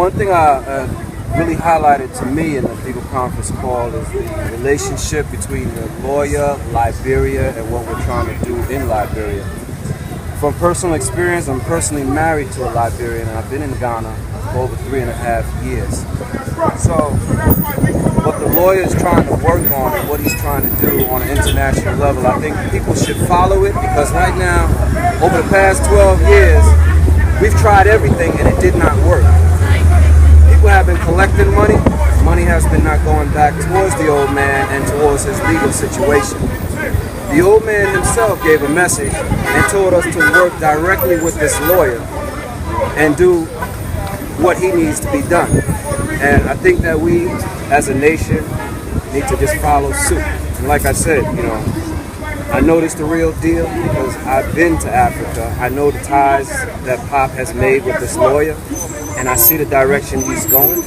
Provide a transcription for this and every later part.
one thing really highlighted to me in the legal conference call is the relationship between the lawyer, Liberia, and what we're trying to do in Liberia. From personal experience, I'm personally married to a Liberian, and I've been in Ghana for over 3.5 years. So what the lawyer is trying to work on and what he's trying to do on an international level, I think people should follow it, because right now, over the past 12 years, we've tried everything and it did not work. People have been collecting money. Money has been not going back towards the old man and towards his legal situation. The old man himself gave a message and told us to work directly with this lawyer and do what he needs to be done. And I think that we, as a nation, need to just follow suit. And like I said, I know this the real deal because I've been to Africa. I know the ties that Pop has made with this lawyer, and I see the direction he's going.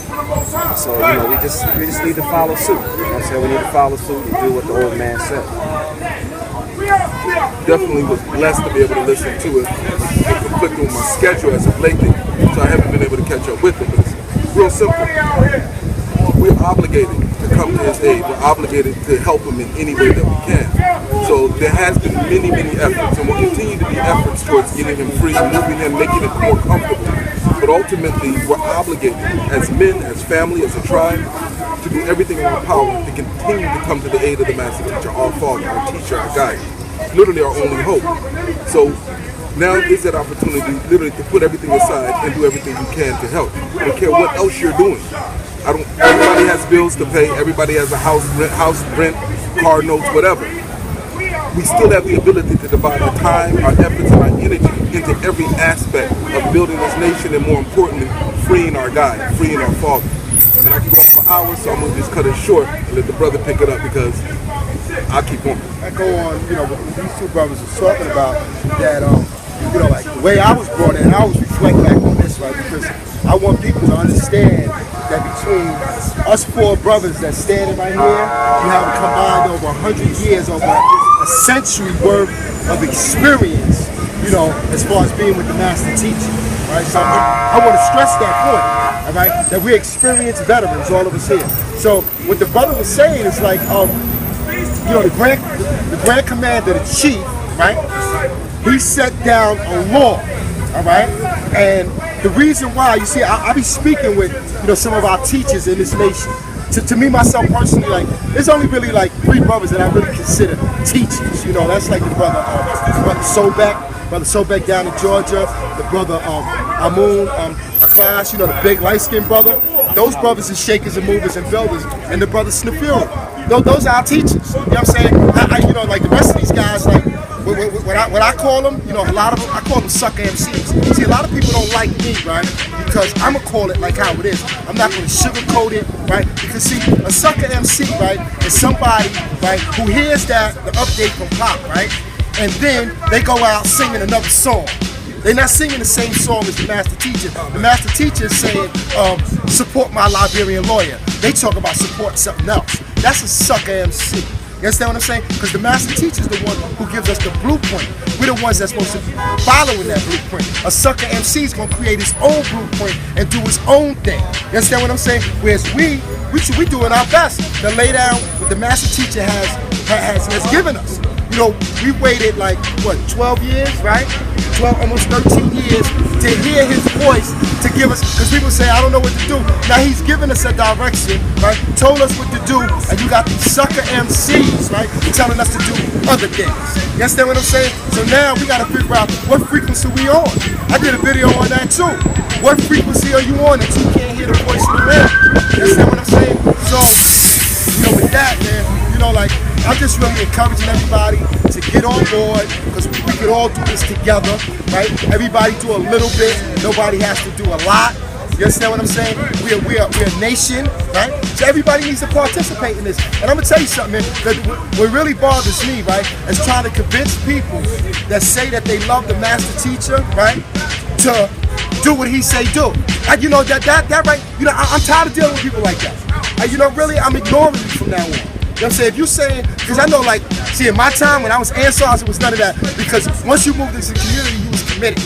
So, we just need to follow suit. I said we need to follow suit and do what the old man said. Definitely was blessed to be able to listen to it. It conflicted with my schedule as of lately, so I haven't been able to catch up with it. But it's real simple. We're obligated to come to his aid. We're obligated to help him in any way that we can. So there has been many, many efforts, and will continue to be efforts towards getting him free, moving him, making him more comfortable. But ultimately, we're obligated as men, as family, as a tribe, to do everything in our power to continue to come to the aid of the master teacher, our father, our teacher, our guide. Literally our only hope. So now is that opportunity literally to put everything aside and do everything you can to help. I don't care what else you're doing. Everybody has bills to pay, everybody has a house rent, car notes, whatever. We still have the ability to divide our time, our efforts, and our energy into every aspect of building this nation, and more importantly, freeing our guide, freeing our father. I mean, I can go on for hours, so I'm going to just cut it short and let the brother pick it up, because I'll keep going. I go on, what these two brothers are talking about, that, like the way I was brought in, I always reflect back on this, right? Because I want people to understand that between us four brothers that's standing right here, you have combined over 100 years, over a century worth of experience, as far as being with the master teacher, right? So I want to stress that point, all right? That we're experienced veterans, all of us here. So what the brother was saying is like, the grand commander, the chief, right? He set down a law, all right? And the reason why, you see, I be speaking with, some of our teachers in this nation. To me, myself personally, like, there's only really like 3 brothers that I really consider teachers. That's like the brother Sobek down in Georgia, the brother Amun Aklash, the big light-skinned brother. Those brothers are shakers and movers and builders, and the brother Snafuri. Those are our teachers. You know what I'm saying? Like the rest of these guys, like what I call them, a lot of them, I call them sucker MCs. See, a lot of people don't like me, right? Because I'm gonna call it like how it is. I'm not gonna sugarcoat it, right? Because see, a sucker MC, right, is somebody, right, who hears the update from Pop, right, and then they go out singing another song. They're not singing the same song as the master teacher. The master teacher is saying, support my Liberian lawyer. They talk about support something else. That's a sucker MC. You understand what I'm saying? Because the master teacher is the one who gives us the blueprint. We're the ones that's supposed to be following that blueprint. A sucker MC is going to create his own blueprint and do his own thing. You understand what I'm saying? Whereas we doing our best to lay down what the master teacher has given us. We waited like, 12 years, right? 12, almost 13 years to hear his voice, to give us, because people say, I don't know what to do. Now he's giving us a direction, right? Told us what to do, and you got these sucker MCs, right? Telling us to do other things. You understand what I'm saying? So now we got to figure out what frequency we on. I did a video on that too. What frequency are you on that you can't hear the voice of the man? You understand what I'm saying? So, with that, man, I'm just really encouraging everybody to get on board, because we could all do this together, right? Everybody do a little bit. Nobody has to do a lot. You understand what I'm saying? We're a nation, right? So everybody needs to participate in this. And I'm gonna tell you something, man. What really bothers me, right, is trying to convince people that say that they love the master teacher, right, to do what he say do. That right? I'm tired of dealing with people like that. Really, I'm ignoring you from now on. You know what I'm saying? If you saying, because I know, in my time when I was Ansars, it was none of that. Because once you moved into the community, you was committed.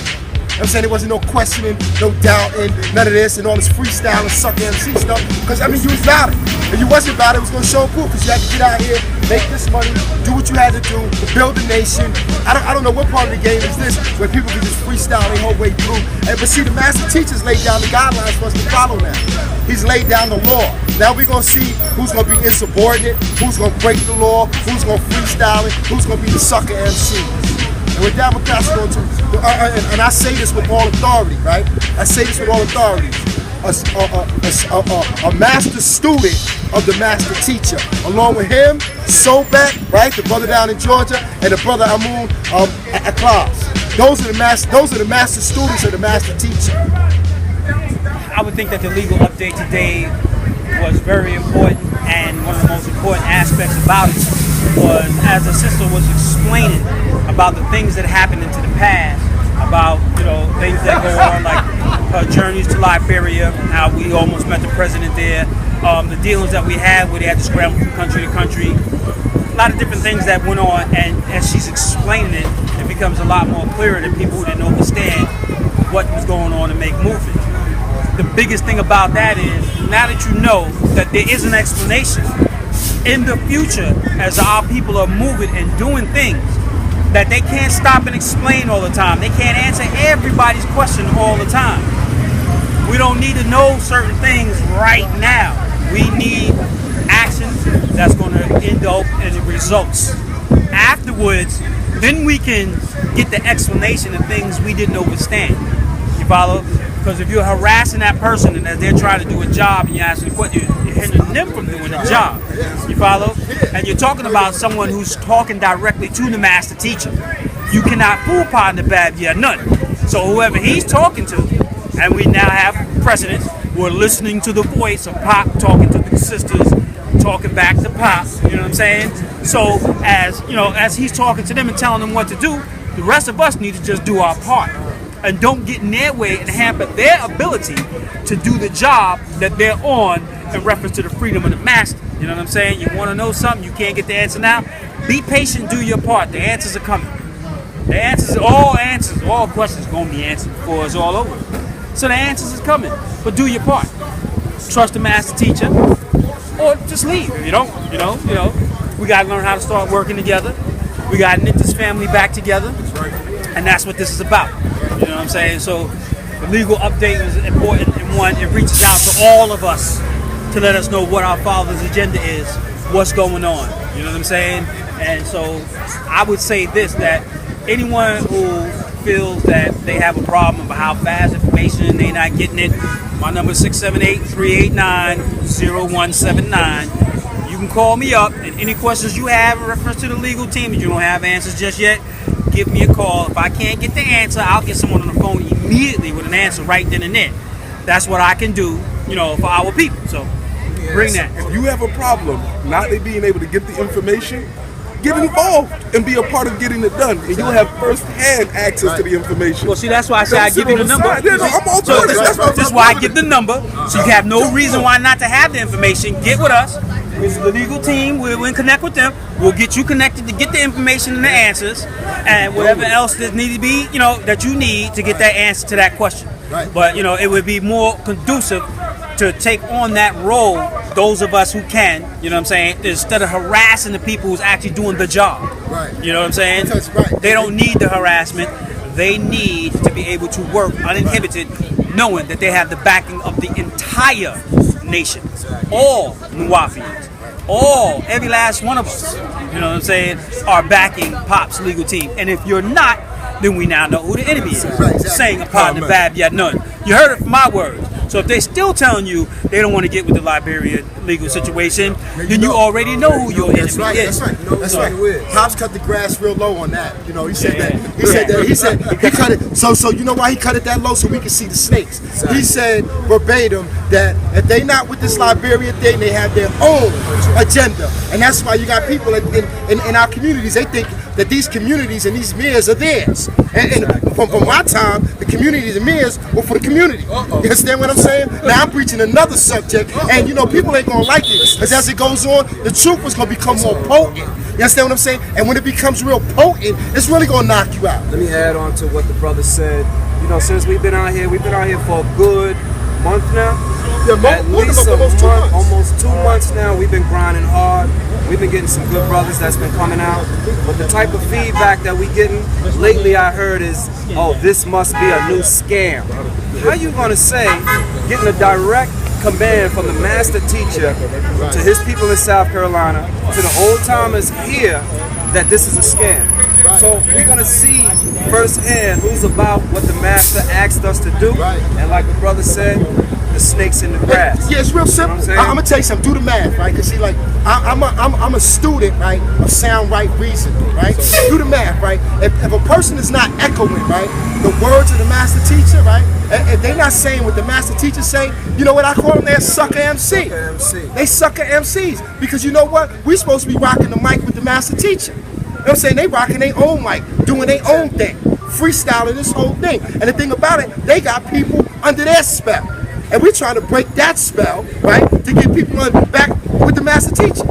I'm saying there wasn't no questioning, no doubting, none of this, and all this freestyle and sucker MC stuff. Because I mean, you was about it. If you wasn't about it, it was gonna show proof. Because you had to get out here, make this money, do what you had to do, build a nation. I don't know what part of the game is this, where people can just freestyle their whole way through. But see, the master teachers laid down the guidelines for us to follow now. He's laid down the law. Now we're gonna see who's gonna be insubordinate, who's gonna break the law, who's gonna freestyle it, who's gonna be the sucker MC. And with that, we're passing on to, and I say this with all authority, right? I say this with all authority. A master student of the master teacher, along with him, Sobek, right, the brother down in Georgia, and the brother Amun at class. Those are the master students of the master teacher. I would think that the legal update today was very important, and one of the most important aspects about it was, as the sister was explaining about the things that happened into the past, about, you know, things that go on, like her journeys to Liberia, how we almost met the president there, the dealings that we had where they had to scramble from country to country, a lot of different things that went on, and as she's explaining it, it becomes a lot more clearer to people who didn't understand what was going on to make movement. The biggest thing about that is, now that you know that there is an explanation, in the future, as our people are moving and doing things, that they can't stop and explain all the time. They can't answer everybody's question all the time. We don't need to know certain things right now. We need actions that's going to end up in the results. Afterwards, then we can get the explanation of things we didn't understand. You follow? Because if you're harassing that person and as they're trying to do a job and you're asking what you're hindering them from doing a job. You follow? And you're talking about someone who's talking directly to the master teacher. You cannot fool Partner Bab, yeah, none. So whoever he's talking to, and we now have precedents, we're listening to the voice of Pop talking to the sisters, talking back to Pop, you know what I'm saying? So as you know, as he's talking to them and telling them what to do, the rest of us need to just do our part. And don't get in their way and hamper their ability to do the job that they're on in reference to the freedom of the master. You know what I'm saying? You want to know something, you can't get the answer now? Be patient, do your part. The answers are coming. The answers, all questions are going to be answered before it's all over. So the answers is coming, but do your part. Trust the master teacher, or just leave. If you don't, you know, we got to learn how to start working together. We got to knit this family back together, and that's what this is about. You know what I'm saying? So the legal update is important, and one, it reaches out to all of us to let us know what our Father's agenda is, what's going on. You know what I'm saying? And so I would say this, that anyone who feels that they have a problem about how fast information, they're not getting it, my number is 678-389-0179. You can call me up, and any questions you have in reference to the legal team, if you don't have answers just yet, give me a call. If I can't get the answer, I'll get someone on the phone immediately with an answer right then and there. That's what I can do, you know, for our people. So bring that. If you have a problem not being able to get the information, get involved and be a part of getting it done, and you'll have first-hand access to the information. Well, see, that's why I say I give you the number. Yeah, no, I'm all So for this. that's why I give the number, so you have no reason why not to have the information. Get with us. This is the legal team. We'll connect with them. We'll get you connected to get the information and the answers, and whatever else that needs to be, you know, that you need to get that answer to that question. Right. But you know, it would be more conducive to take on that role, those of us who can, you know what I'm saying, instead of harassing the people who's actually doing the job. Right. You know what I'm saying? That's right. They don't need the harassment. They need to be able to work uninhibited, knowing that they have the backing of the entire nation. All Nuwapians, every last one of us, you know what I'm saying, are backing Pop's legal team. And if you're not, then we now know who the enemy is. Right, exactly. Saying a partner bad yet none. You heard it from my words. So if they're still telling you they don't want to get with the Liberia legal situation, then you already know who your enemy is. That's right. That's right. Pops cut the grass real low on that. You know, he said Yeah. that. He said he cut it. So you know why he cut it that low? So we can see the snakes. He said verbatim that if they not with this Liberia thing, they have their own agenda, and that's why you got people in our communities. They think that these communities and these mayors are theirs. And from my time, the communities and mayors were for the community. You understand what I'm saying? Now I'm preaching another subject, and you know people ain't gonna like it, because as it goes on, the truth is gonna become more potent. You understand what I'm saying? And when it becomes real potent, it's really gonna knock you out. Let me add on to what the brother said. You know, since we've been out here for a good month now. Yeah, At least almost 2 months. almost 2 months now. We've been grinding hard. We've been getting some good brothers that's been coming out. But the type of feedback that we getting lately, I heard is, oh, this must be a new scam. How you gonna say, getting a direct command from the master teacher to his people in South Carolina, to the old timers here, that this is a scam? So we're gonna see firsthand who's about what the master asked us to do. And like the brother said, the snakes in the grass. Yeah, it's real simple. You know what I'm gonna tell you something. Do the math, right? Cause see, like, I'm a student, right, of sound right reasoning, right? Do the math, right? If a person is not echoing, right, the words of the master teacher, right, and they're not saying what the master teacher say, you know what I call them? They're sucker MC. They sucker MCs because you know what? We supposed to be rocking the mic with the master teacher. You know what I'm saying? They rocking their own mic, doing their own thing, freestyling this whole thing. And the thing about it, they got people under their spell. And we're trying to break that spell, right, to get people back with the master teacher.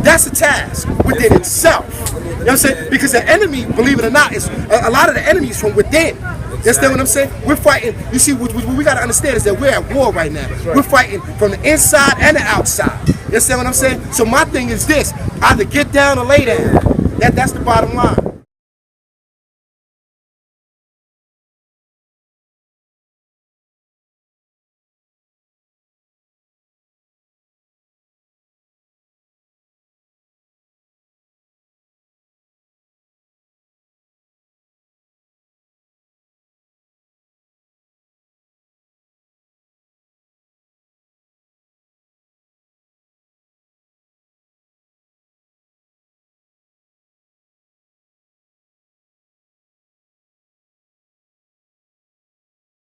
That's a task within itself. You know what I'm saying? Because the enemy, believe it or not, is a lot of the enemies from within. You understand what I'm saying? We're fighting. You see, what we got to understand is that we're at war right now. We're fighting from the inside and the outside. You understand what I'm saying? So my thing is this: either get down or lay down. That's the bottom line.